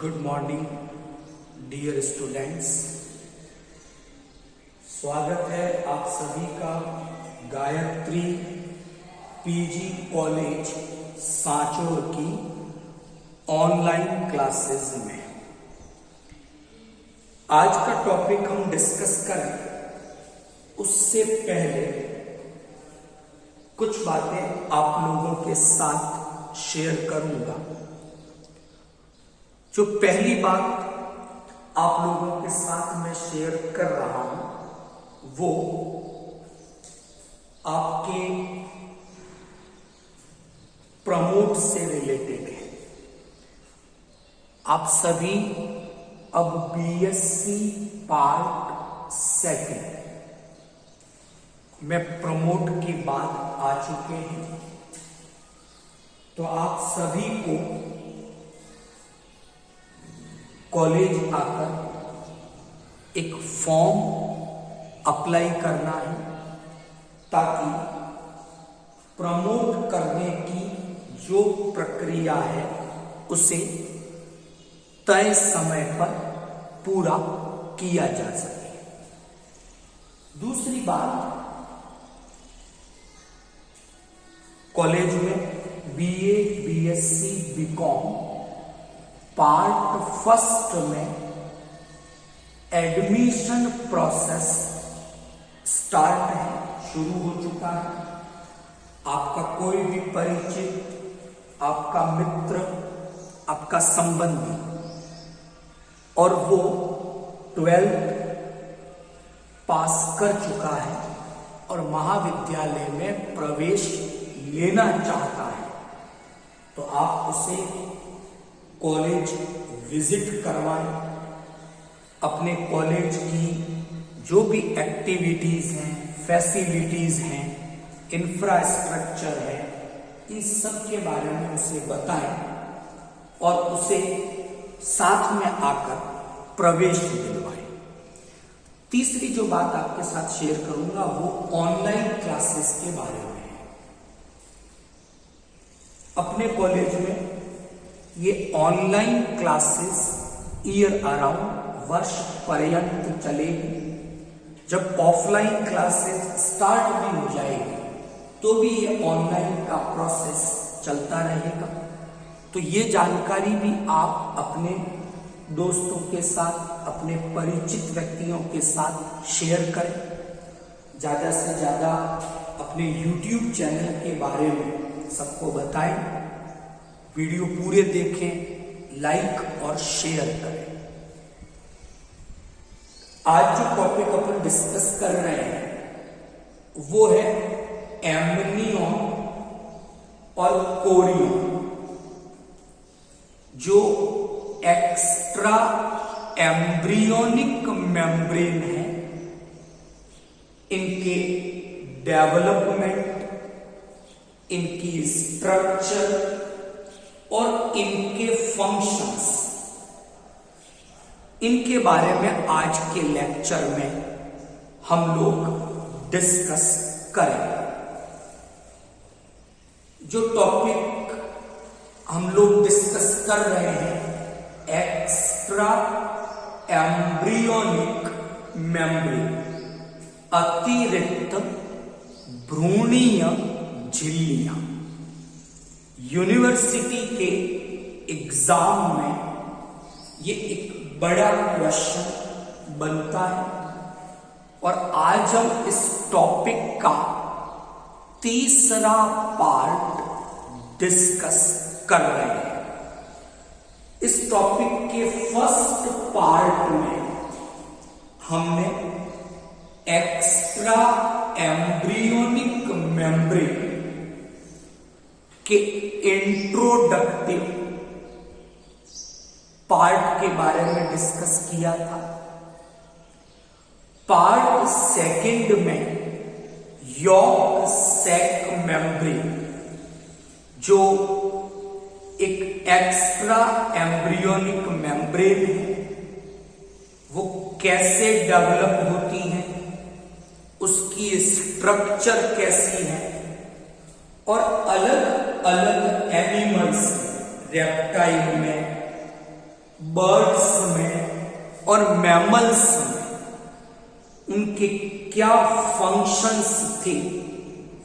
Good morning dear students. स्वागत है आप सभी का गायत्री पीजी कॉलेज सांचौर की ऑनलाइन क्लासेस में। आज का टॉपिक हम डिस्कस करें उससे पहले कुछ बातें आप लोगों के साथ शेयर करूंगा। जो पहली बात आप लोगों के साथ मैं शेयर कर रहा हूं वो आपके प्रमोट से रिलेटेड है। आप सभी अब बीएससी पार्ट सेकंड में प्रमोट की बात आ चुके हैं, तो आप सभी को कॉलेज आकर एक फॉर्म अप्लाई करना है ताकि प्रमोट करने की जो प्रक्रिया है उसे तय समय पर पूरा किया जा सके। दूसरी बात, कॉलेज में BA, BSc, BCom part first में एडमिशन प्रोसेस स्टार्ट है, शुरू हो चुका है। आपका कोई भी परिचित, आपका मित्र, आपका संबंधी और वो 12th पास कर चुका है और महाविद्यालय में प्रवेश लेना चाहता है, तो आप उसे कॉलेज विजिट करवाएं। अपने कॉलेज की जो भी एक्टिविटीज हैं, फैसिलिटीज हैं, इंफ्रास्ट्रक्चर है, इस सब के बारे में उसे बताएं और उसे साथ में आकर प्रवेश दिलवाएं। तीसरी जो बात आपके साथ शेयर करूंगा वो ऑनलाइन क्लासेस के बारे में है। अपने कॉलेज में ये ऑनलाइन क्लासेस ईयर अराउंड वर्ष पर्यंत चलेगी। जब ऑफलाइन क्लासेस स्टार्ट भी हो जाएगी तो भी ये ऑनलाइन का प्रोसेस चलता रहेगा। तो ये जानकारी भी आप अपने दोस्तों के साथ, अपने परिचित व्यक्तियों के साथ शेयर करें। ज्यादा से ज्यादा अपने YouTube चैनल के बारे में सबको बताएं। वीडियो पूरे देखें, लाइक और शेयर करें। आज जो टॉपिक अपन डिस्कस कर रहे हैं वो है एम्ब्रियोन और कोरियन, जो एक्स्ट्रा एम्ब्रियोनिक मेम्ब्रेन है। इनके डेवलपमेंट, इनकी स्ट्रक्चर और इनके फंक्शंस, इनके बारे में आज के लेक्चर में हम लोग डिस्कस करेंगे। जो टॉपिक हम लोग डिस्कस कर रहे हैं, एक्स्ट्रा एम्ब्रियोनिक मेम्ब्रेन, अतिरिक्त भ्रूणीय झिल्लियां। यूनिवर्सिटी के एग्जाम में ये एक बड़ा क्वेश्चन बनता है और आज हम इस टॉपिक का तीसरा पार्ट डिस्कस कर रहे हैं। इस टॉपिक के फर्स्ट पार्ट में हमने एक्स्ट्रा एम्ब्रियोनिक मेम्ब्रेन के इंट्रोडक्टिव पार्ट के बारे में डिस्कस किया था। पार्ट सेकंड में यॉर्क सैक मेम्ब्रेन, जो एक एक्स्ट्रा एम्ब्रियोनिक मेम्ब्रेन है, वो कैसे डेवलप होती है, उसकी स्ट्रक्चर कैसी है और अलग अलग एनिमल्स, रेप्टाइल में, बर्ड्स में और मैमल्स में उनके क्या फंक्शंस थे,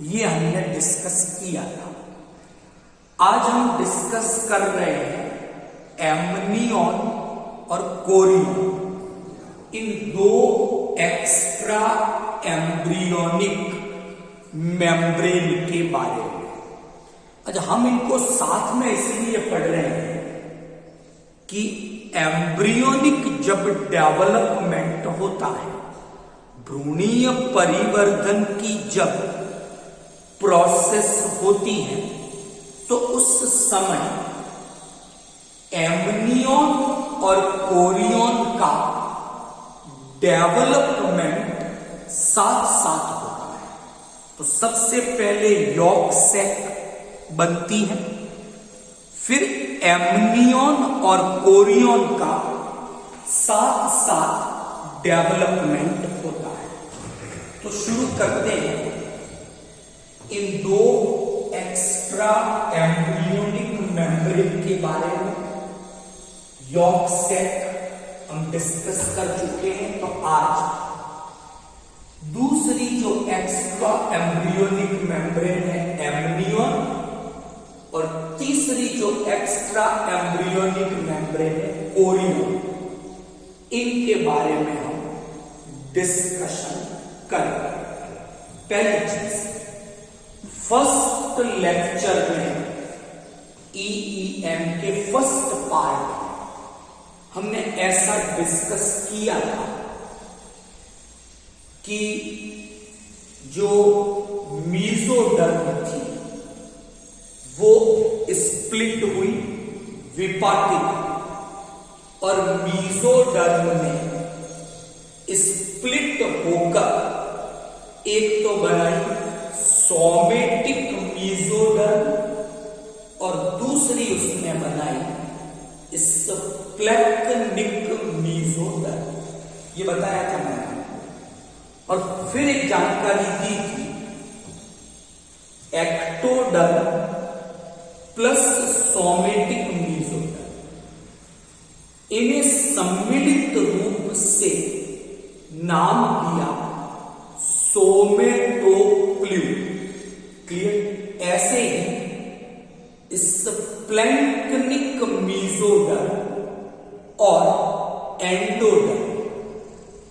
ये हमने डिस्कस किया था। आज हम डिस्कस कर रहे हैं एमनियन और कोरियन, इन दो एक्स्ट्रा एम्ब्रियोनिक मेम्ब्रेन के बारे में। अच्छा, हम इनको साथ में इसलिए पढ़ रहे हैं कि एम्ब्रियोनिक जब डेवलपमेंट होता है, भ्रूणीय परिवर्धन की जब प्रोसेस होती है, तो उस समय एमनियन और कोरियन का डेवलपमेंट साथ साथ होता है। तो सबसे पहले यॉक सैक बनती है, फिर एमनियन और कोरियन का साथ साथ डेवलपमेंट होता है। तो शुरू करते हैं इन दो एक्स्ट्रा एम्ब्रियोनिक मेम्ब्रेन के बारे में। यॉक सैक हम डिस्कस कर चुके हैं, तो आज दूसरी जो एक्स्ट्रा एम्ब्रियोनिक मेम्ब्रेन है एमनियन, और तीसरी जो एक्स्ट्रा एम्ब्रियोनिक मेम्ब्रेन है कोरियन, इनके बारे में हम डिस्कशन करेंगे। पहली चीज, फर्स्ट लेक्चर में EEM के फर्स्ट पार्ट में हमने ऐसा डिस्कस किया था कि जो मीजोडर्म थी वो स्प्लिट हुई, विपाटित, और मीजोडर्म में स्प्लिट होकर एक तो बनाई सोमेटिक मीजोडर्म और दूसरी उसने बनाई स्प्लैटनिक मीजोडर्म, ये बताया था मैंने। और फिर एक जानकारी दी थी, एक्टोडर्म प्लस सोमेटिक मीजोडर्म, इन्हें सम्मिलित रूप से नाम दिया सोमेटोप्ल्यूड। क्लियर? ऐसे ही स्प्लैंक्निक मीजोडर्म और एंडोडर्म,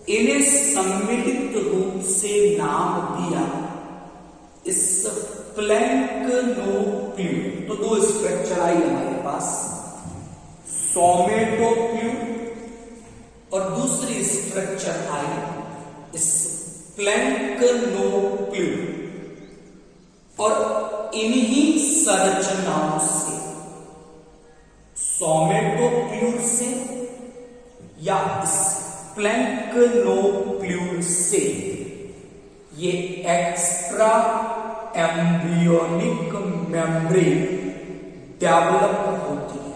इन्हें सम्मिलित रूप से नाम दिया स्प्लैंक्नोप्ल्यूड। तो दो स्ट्रक्चर आई हमारे पास, सोमेटोप्ल्यूड और दूसरी स्ट्रक्चर आई स्प्लैंक्नोप्ल्यूड, और इन्हीं संरचनाओं से, सोमेटोप्ल्यूड से या स्प्लैंक्नोप्ल्यूड से, ये एक्स्ट्रा एम्ब्रियोनिक मेम्ब्रेन डेवलप होती है।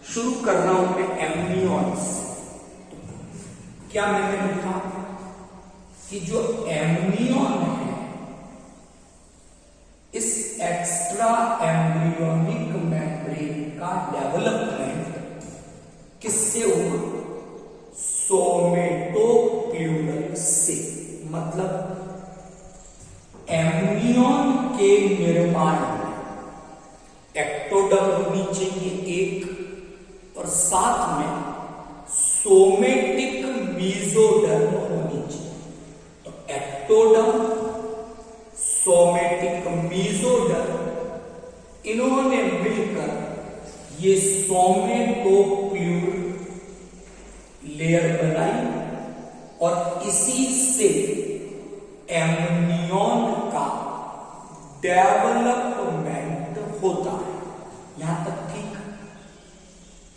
शुरू कर रहा हूं मैं एमनियन से। क्या मैंने लिखा कि जो एमनियन है, इस एक्स्ट्रा एम्ब्रियोनिक मेम्ब्रेन का डेवलपमेंट किससे हुआ? सोमेटोप्ल्यूडल से। मतलब एमनियन के निर्माण में एक्टोडर्म होनी चाहिए एक, और साथ में सोमेटिक मीजोडर्म होनी चाहिए। तो एक्टोडर्म, सोमेटिक मीजोडर्म, इन्होंने मिलकर ये सोमेटोप्ल्यूड लेयर बनाई, और इसी से एमनियन का डेवलपमेंट होता है। यहां तक ठीक?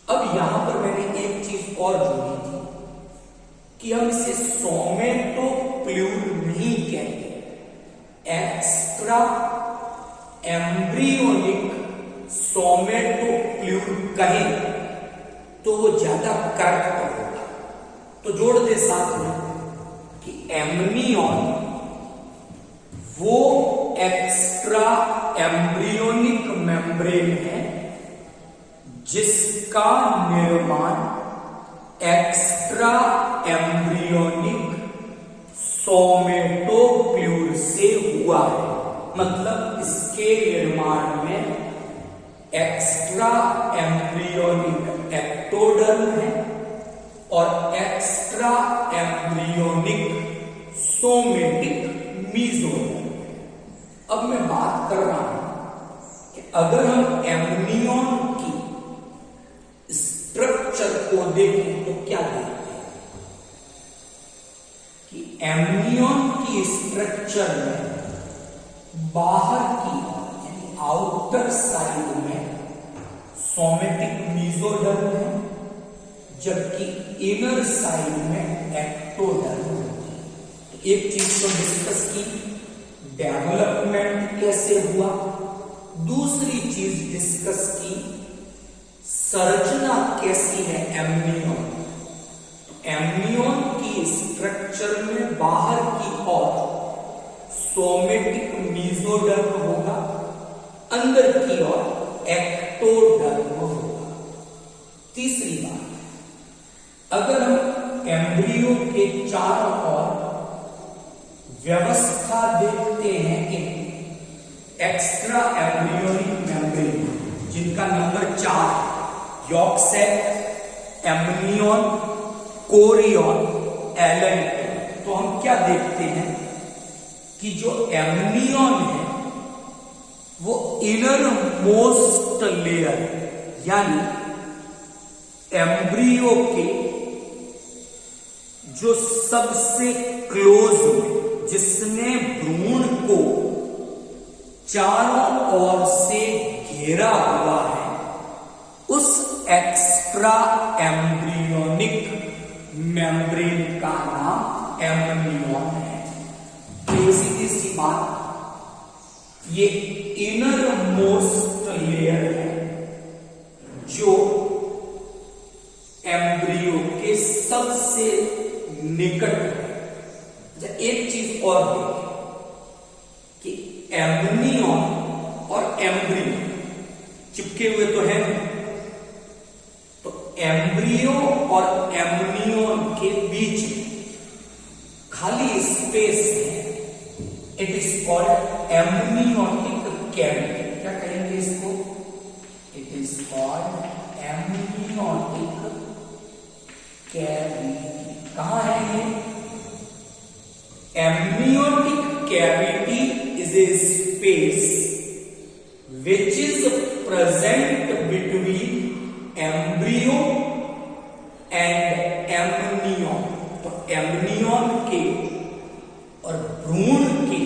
अब यहां पर मैंने एक चीज और जोड़ी थी कि हम इसे सोमेटोप्ल्यूड नहीं कहेंगे, एक्स्ट्रा एम्ब्रियोनिक सोमेटोप्ल्यूड कहें तो वो ज्यादा करेक्ट होगा। तो जोड़ दे साथ में कि एमनियन वो एक्स्ट्रा एम्ब्रियोनिक मेम्ब्रेन है जिसका निर्माण एक्स्ट्रा एम्ब्रियोनिक सोमेटोप्यूर से हुआ है। मतलब इसके निर्माण में एक्स्ट्रा एम्ब्रियोनिक एक्टोडर्म है और एक्स्ट्रा एम्ब्रियोनिक सोमेटिक मीजोडर्म है। अब मैं बात कर रहा हूं कि अगर हम एमनियन की स्ट्रक्चर को देखें तो क्या देखते हैं कि एमनियन की स्ट्रक्चर में बाहर की यानी आउटर साइड में सोमेटिक मीजोडर्म है, जबकि इनर साइड में एक्टोडर्म है। तो एक चीज तो डिस्कस की, डेवलपमेंट कैसे हुआ। दूसरी चीज डिस्कस की, संरचना कैसी है एमनियन। एमनियन की स्ट्रक्चर में बाहर की ओर सोमेटिक मीजोडर्म होगा, अंदर की ओर एक्टोडर्म होगा। तीसरी बात, अगर हम एम्ब्रियो के चारों ओर व्यवस्था देखते हैं एक एक्स्ट्रा एम्ब्रियोनिक मेम्ब्रेन जिनका नंबर 4 यॉर्क सेक, एमनियन, कोरियन, एलेंटन, तो हम क्या देखते हैं कि जो एमनियन है वो इनर मोस्ट लेयर यानी एम्ब्रियो के जो सबसे क्लोज में, जिसने भ्रूण को चारों ओर से घेरा हुआ है, उस एक्स्ट्रा एम्ब्रियोनिक मेम्ब्रेन का नाम एमनियन है। तो सीधी सी बात, ये इनर मोस्ट लेयर है जो एम्ब्रियो के सबसे निकट है। एक चीज और देखें कि एमनियन और एम्ब्रियो चिपके हुए तो है, तो एम्ब्रियो और एमनियन के बीच में खाली स्पेस है, it is called amniotic cavity. क्या कहेंगे इसको? It is called amniotic cavity. कहां है ये? Amniotic cavity is a space which is present between embryo and amnion। तो एमनियन के और भ्रूण के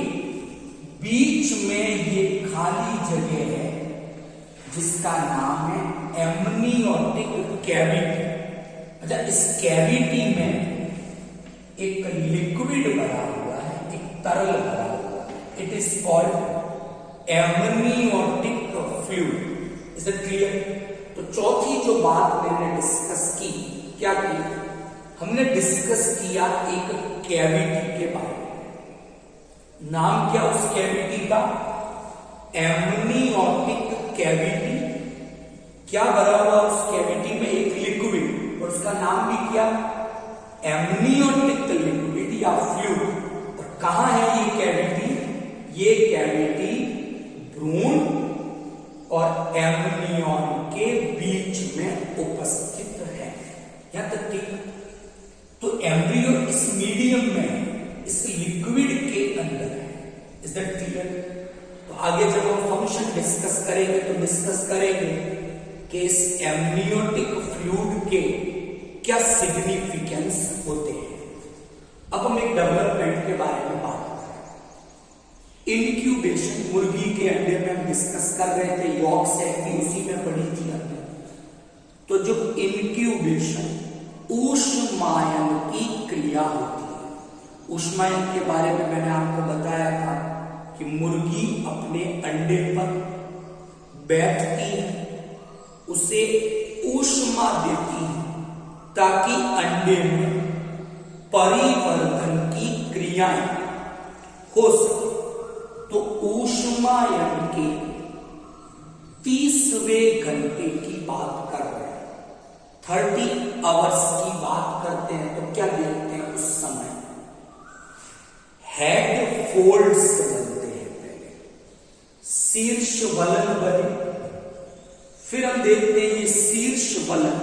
बीच में ये खाली जगह है जिसका नाम है एमनियोटिक कैविटी। अच्छा, इस कैविटी में एक लिक्विड भरा हुआ है, एक तरल भरा हुआ है, it is called amniotic fluid. Is it clear? तो चौथी जो बात मैंने डिस्कस की, क्या की? हमने डिस्कस किया एक कैविटी के बारे में। नाम क्या उस कैविटी का? Amniotic cavity. क्या भरा हुआ उस कैविटी में? एक लिक्विड, और उसका नाम भी क्या? एमनियोटिक लिक्विड या फ्लूइड। और कहां है ये कैविटी? ये कैविटी भ्रूण और एमनियन के बीच में उपस्थित है। यहां तक ठीक? तो एम्ब्रियो इस मीडियम में, इस लिक्विड के अंदर है। Is that clear? तो आगे जब हम फंक्शन डिस्कस करेंगे तो डिस्कस करेंगे कि इस एमनियोटिक फ्लूइड के क्या सिग्निफिकेंस होते हैं। अब हम एक डेवलपमेंट के बारे में बात करें। इंक्यूबेशन, मुर्गी के अंडे में हम डिस्कस कर रहे थे, यॉर्क सेक भी उसी में पढ़ी थी हमने। तो जो इंक्यूबेशन, ऊष्मायन की क्रिया होती है। ऊष्मायन के बारे में मैंने आपको बताया था कि मुर्गी अपने अंडे पर बैठती है, उसे ऊष्मा देती है ताकि अंडे में परिवर्तन की क्रियाएं हो सके। तो ऊष्मायन के 30वें घंटे की बात कर रहे हैं, 30 आवर्स की बात करते हैं तो क्या देखते हैं उस समय हेड फोल्ड्स बनते हैं, पहले शीर्ष वलन बने, फिर हम देखते हैं ये शीर्ष वलन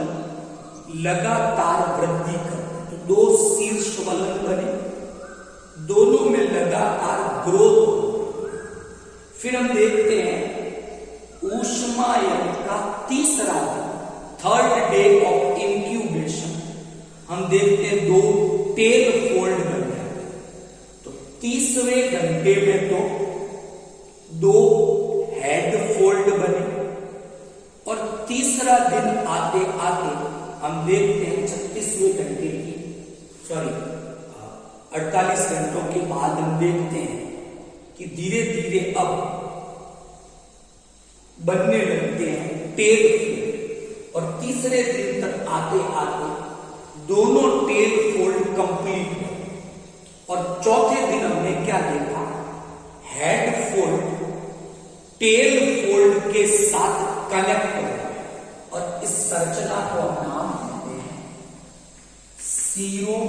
लगातार वृद्धि करते हैं, तो 2 शीर्ष वलन बने, दोनों में लगातार ग्रोथ। फिर हम देखते हैं ऊष्मायन का तीसरा दिन, थर्ड डे ऑफ इंक्यूबेशन, हम देखते हैं 2 टेल फोल्ड बन जाते हैं, तो 30वें घंटे में तो 2 हेड फोल्ड बने, और तीसरा दिन आते आते हम देखते हैं 36वें घंटे की 48 घंटों के बाद हम देखते हैं कि धीरे धीरे अब बनने लगते हैं टेल फोल्ड, और तीसरे दिन तक आते आते दोनों टेल फोल्ड कंप्लीट हुए, और चौथे दिन हमने क्या देखा, हेड फोल्ड टेल फोल्ड के साथ कनेक्ट हो गया, और इस संरचना को हम नाम देते हैं सीरो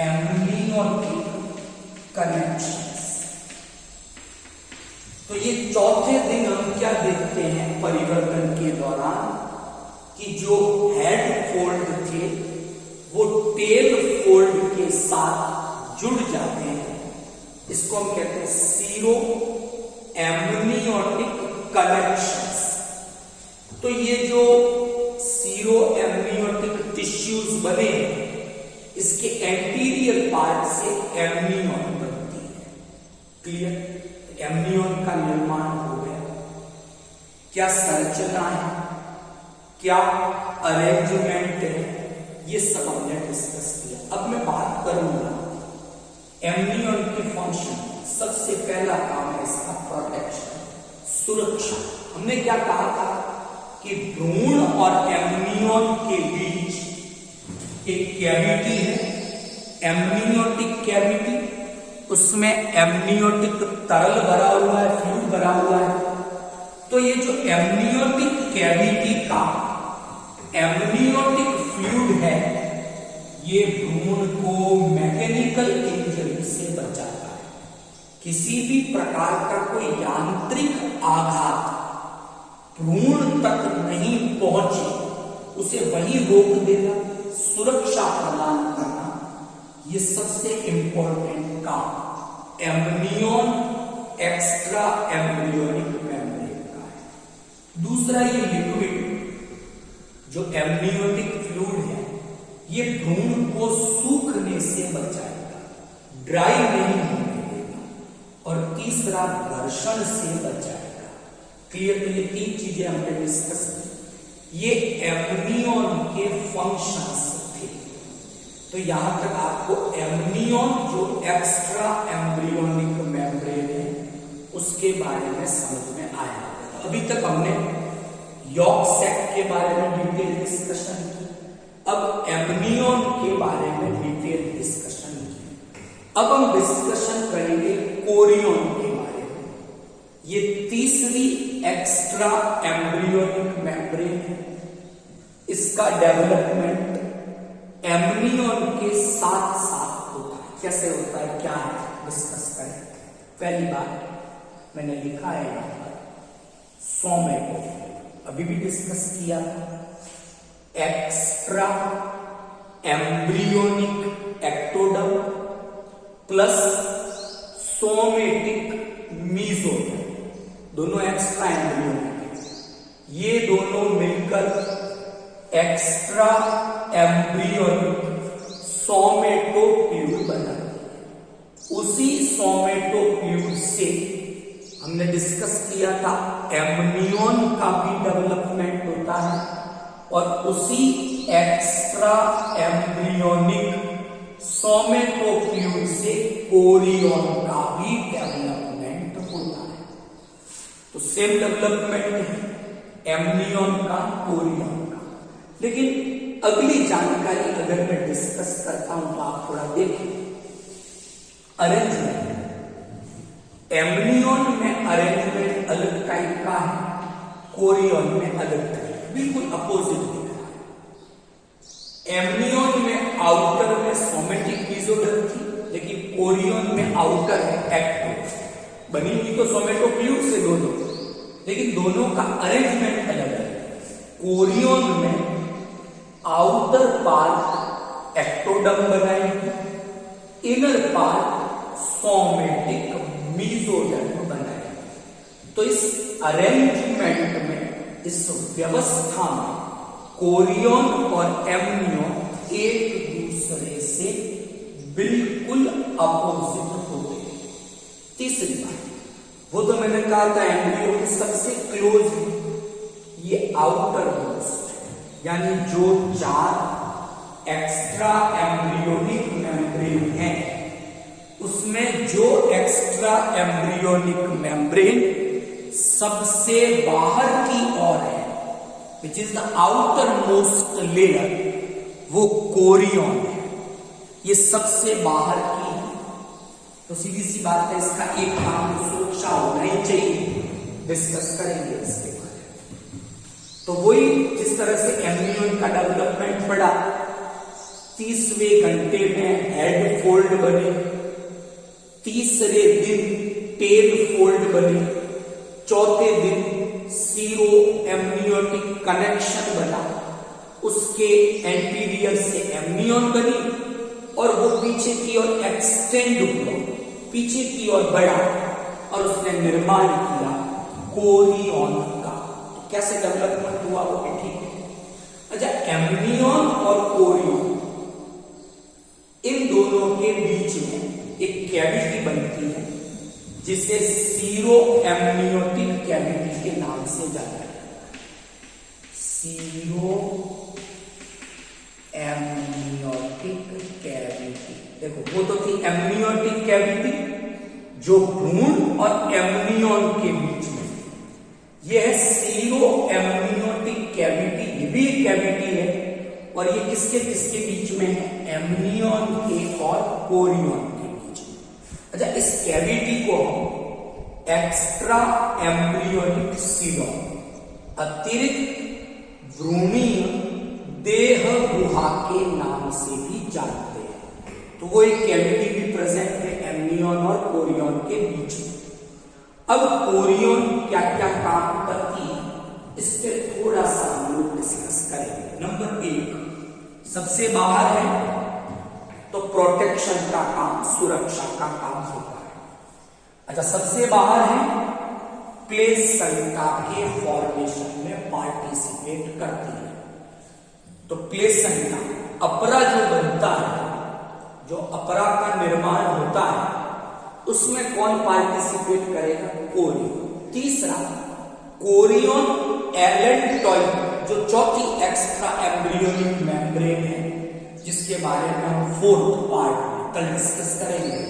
एम्ब्रियोनिक कनेक्शंस। तो ये चौथे दिन हम क्या देखते हैं परिवर्तन के दौरान कि जो हेड फोल्ड थे वो टेल फोल्ड के साथ जुड़ जाते हैं, इसको हम कहते हैं सीरो एम्ब्रियोनिक कनेक्शंस। तो ये जो सीरो एम्ब्रियोनिक टिश्यूज बने, इसके एंटीरियर पार्ट से एम्नियन बनती है, क्लियर, एम्नियन का निर्माण हो गया। क्या संरचना है, क्या अरेंजमेंट है, ये सब हमने डिस्कस किया। अब मैं बात करूंगा एम्नियन के फंक्शन। सबसे पहला काम है इसका प्रोटेक्शन, सुरक्षा। हमने क्या कहा था कि भ्रूण और एम्नियन के बीच एक कैविटी है, एम्नियोटिक कैविटी, उसमें एम्नियोटिक तरल भरा हुआ है, फ्लूइड भरा हुआ है। तो ये जो एम्नियोटिक कैविटी का एम्नियोटिक फ्लूइड है, ये भ्रूण को मैकेनिकल इंजरी से बचाता है। किसी भी प्रकार का कोई यांत्रिक आघात भ्रूण तक नहीं पहुंचे, उसे वहीं रोक देना, सुरक्षा प्रदान करना, ये सबसे इंपॉर्टेंट काम एम्नियन एक्स्ट्रा एम्ब्रियोनिक मेम्ब्रेन का है। दूसरा, ये लिक्विड जो एम्नियोटिक फ्लूइड है, ये भ्रूण को सूखने से बचाएगा, ड्राई नहीं होने देगा, और तीसरा घर्षण से बचाएगा। क्लियर? तो ये 3 चीजें हमने डिस्कस की। ये एम्नियन के फंक्शंस थे। तो यहां तक आपको एम्नियन जो एक्स्ट्रा एम्ब्रियोनिक मेम्ब्रेन है उसके बारे में समझ में आया। अभी तक हमने यॉर्क सैक के बारे में डिटेल डिस्कशन की, अब एम्नियन के बारे में डिटेल डिस्कशन की। अब हम डिस्कशन करेंगे कोरियन के बारे में। ये तीसरी एक्स्ट्रा एम्ब्रियोनिक मेम्ब्रेन है। इसका डेवलपमेंट एम्नियन के साथ साथ होता है। कैसे होता है, क्या है, डिस्कस करें। पहली बात मैंने लिखा है यहां पर सोमेटोफिल, अभी भी डिस्कस किया था। Extra embryonic ectoderm plus somatic mesoderm, दोनों एक्स्ट्रा एम्ब्रियोनिक, ये दोनों मिलकर एक्स्ट्रा एम्ब्रियोनिक सोमेटोप्यूल बनाते हैं। उसी सोमेटोप्यूल से हमने डिस्कस किया था एम्नियन का भी डेवलपमेंट होता है, और उसी एक्स्ट्रा एम्ब्रियोनिक सोमेटोप्यूल से कोरियन का भी डेवलपमेंट होता है। तो सेम डेवलपमेंट है एम्नियन का, कोरियन का। लेकिन अगली जानकारी अगर मैं डिस्कस करता हूं तो आप थोड़ा देखिए। अरेंजमेंट, एम्नियन में अरेंजमेंट अलग टाइप का है, कोरियन में अलग टाइप। बिल्कुल अपोजिट दिख रहा है। एमनियन में आउटर में सोमेटिक मेसोडर्म थी, लेकिन कोरियन में आउटर है एक्टो। बनी हुई तो सोमेटोफ्यूज से दोनों, लेकिन दोनों का अरेंजमेंट अलग है। कोरियन में आउटर पार्ट एक्टोडर्म बनाएगी, इनर पार्ट सोमेटिक मेसोडर्म बनाएगी। तो इस अरेंजमेंट में, इस व्यवस्था में कोरियन और एमनियन एक दूसरे से बिल्कुल अपोजिट होते हैं। तीसरी बात, वो तो मैंने कहा था एम्ब्रियो के सबसे क्लोज है, ये आउटर मोस्ट, यानी जो 4 एक्स्ट्रा एम्ब्रियोनिक मेम्ब्रेन है, उसमें जो एक्स्ट्रा एम्ब्रियोनिक मेम्ब्रेन सबसे बाहर की ओर है, which is the outer most layer, वो कोरियन है। ये सबसे बाहर की है। तो सीधी सी बात है, इसका एक काम सुरक्षा होना ही चाहिए। डिस्कस करेंगे इसके बारे में। तो वही जिस तरह से एम्ब्रियन का डेवलपमेंट पड़ा, 30वें घंटे में हेड फोल्ड बने, तीसरे दिन टेल फोल्ड बने, चौथे दिन सीरो एम्नियोटिक कनेक्शन बना, उसके एंटीरियर से एम्नियन बनी और वो पीछे की ओर एक्सटेंड हुआ, पीछे की ओर बढ़ा और उसने निर्माण किया कोरियन का। तो कैसे डेवलपमेंट हुआ वो भी ठीक है। अच्छा, एम्नियन और कोरियन, इन दोनों के बीच में एक कैविटी बनती है जिसे सीरो एम्नियोटिक कैविटी के नाम से जाना जाता है। सीरो एम्नियोटिक कैविटी, देखो वो तो थी एम्नियोटिक कैविटी जो भ्रूण और एम्नियन के बीच में, यह है सीरो एम्नियोटिक कैविटी। ये भी एक कैविटी है और ये किसके किसके बीच में है? एम्नियन के और कोरियन के बीच में। अच्छा, इस कैविटी को हम एक्स्ट्रा एम्ब्रियोनिक सीलम, अतिरिक्त भ्रूणीय देह गुहा के नाम से भी जानते हैं। तो वो एक कैविटी भी प्रेजेंट है एम्नियन और कोरियन के बीच में। अब कोरियन क्या क्या काम करती है, इस पर थोड़ा सा हम लोग डिस्कस करेंगे। नंबर 1, सबसे बाहर है तो प्रोटेक्शन का काम, सुरक्षा का काम होता है। अच्छा, सबसे बाहर है, प्लेसेंटा के फॉर्मेशन में पार्टिसिपेट करती है। तो प्लेसेंटा, अपरा जो बनता है, जो अपरा का निर्माण होता है, उसमें कौन पार्टिसिपेट करेगा? कोरियन। तीसरा, कोरियन एलेंटॉइड, जो चौथी एक्स्ट्रा एम्ब्रियोनिक मेम्ब्रेन है, जिसके बारे में हम 4th पार्ट में कल डिस्कस करेंगे।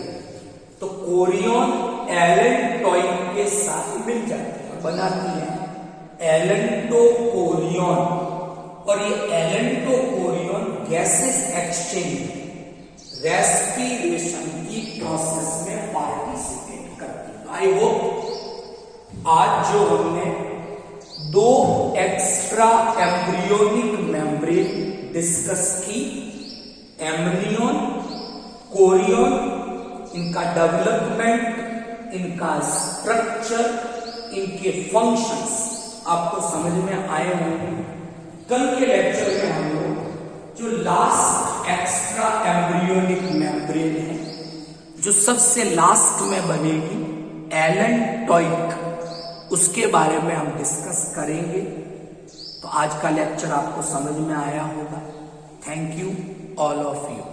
तो कोरियन एलेंटॉइड के साथ मिल जाती है, बनाती है एलेंटोकोरियन, और ये एलेंटोकोरियन गैसेस एक्सचेंज, रेस्पिरेशन की प्रोसेस में पार्टिसिपेट करती है। आई होप आज जो हमने 2 एक्स्ट्रा एम्ब्रियोनिक मेम्ब्रेन डिस्कस की, एम्नियन, कोरियन, इनका डेवलपमेंट, इनका स्ट्रक्चर, इनके फंक्शंस आपको समझ में आए होंगे। कल के लेक्चर में हम लोग जो लास्ट एक्स्ट्रा एम्ब्रियोनिक मेम्ब्रेन है, जो सबसे लास्ट में बनेगी, एलेंटॉइक, उसके बारे में हम डिस्कस करेंगे। तो आज का लेक्चर आपको समझ में आया होगा। Thank you all of you.